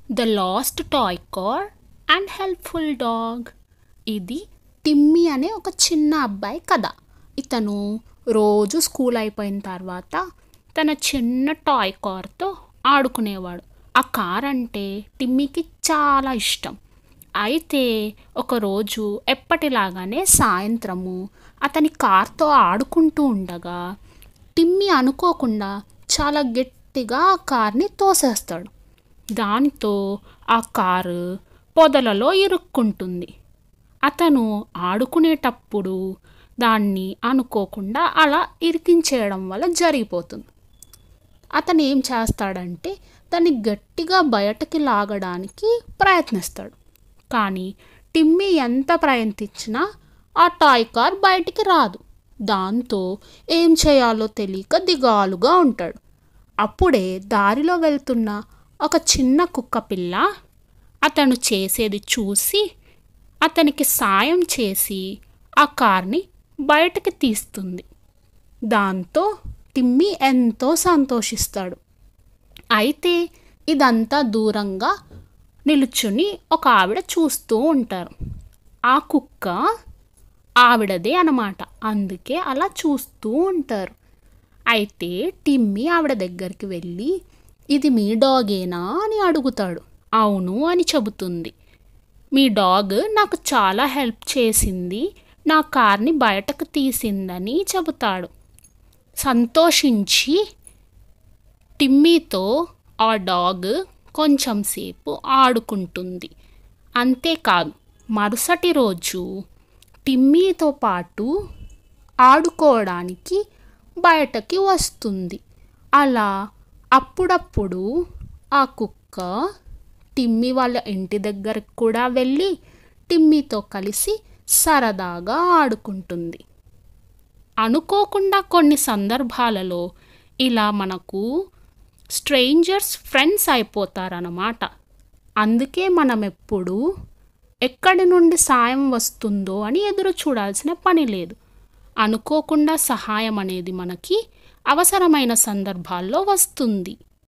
The last toy car and helpful dog. ఇది Timmy అనే ఒక చిన్న అబ్బాయి కథ. ఇతను రోజు స్కూల్ అయిపోయిన తర్వాత తన చిన్న టాయ్ కార్తో ఆడుకునేవాడు. ఆ కార్ అంటే టిమ్మీకి చాలా ఇష్టం. అయితే ఒకరోజు ఎప్పటిలాగానే సాయంత్రము అతని కార్తో ఆడుకుంటూ ఉండగా టిమ్మీ అనుకోకుండా చాలా గట్టిగా ఆ కార్ని తోసేస్తాడు. దానితో ఆ కారు పొదలలో ఇరుక్కుంటుంది. అతను ఆడుకునేటప్పుడు దాన్ని అనుకోకుండా అలా ఇరికించేయడం వల్ల జరిగిపోతుంది. అతను ఏం చేస్తాడంటే దాన్ని గట్టిగా బయటకి లాగడానికి ప్రయత్నిస్తాడు. కానీ టిమ్మీ ఎంత ప్రయత్నించినా ఆ టాయ్ కార్ బయటికి రాదు. దాంతో ఏం చేయాలో తెలియక దిగాలుగా ఉంటాడు. అప్పుడే దారిలో వెళ్తున్న ఒక చిన్న కుక్క పిల్ల అతను చేసేది చూసి అతనికి సాయం చేసి ఆ కార్ని బయటకి తీస్తుంది. దాంతో టిమ్మీ ఎంతో సంతోషిస్తాడు. అయితే ఇదంతా దూరంగా నిలుచుని ఒక ఆవిడ చూస్తూ ఉంటారు. ఆ కుక్క ఆవిడదే అన్నమాట, అందుకే అలా చూస్తూ ఉంటారు. అయితే టిమ్మీ ఆవిడ దగ్గరికి వెళ్ళి ఇది మీ డాగేనా అని అడుగుతాడు. అవును అని చెబుతుంది. మీ డాగ్ నాకు చాలా హెల్ప్ చేసింది, నా కార్ని బయటకు తీసిందని చెబుతాడు. సంతోషించి టిమ్మీతో ఆ డాగ్ కొంచెం సేపు ఆడుకుంటుంది. అంతేకాదు మరుసటి రోజు టిమ్మీతో పాటు ఆడుకోవడానికి బయటకి వస్తుంది. అలా అప్పుడప్పుడు ఆ కుక్క టిమ్మీ వాళ్ళ ఇంటి దగ్గరకు కూడా వెళ్ళి టిమ్మీతో కలిసి సరదాగా ఆడుకుంటుంది. అనుకోకుండా కొన్ని సందర్భాలలో ఇలా మనకు స్ట్రేంజర్స్ ఫ్రెండ్స్ అయిపోతారన్నమాట. అందుకే మనం ఎప్పుడూ ఎక్కడి నుండి సాయం వస్తుందో అని ఎదురు చూడాల్సిన పని లేదు. అనుకోకుండా సహాయం అనేది మనకి అవసరమైన సందర్భాల్లో వస్తుంది.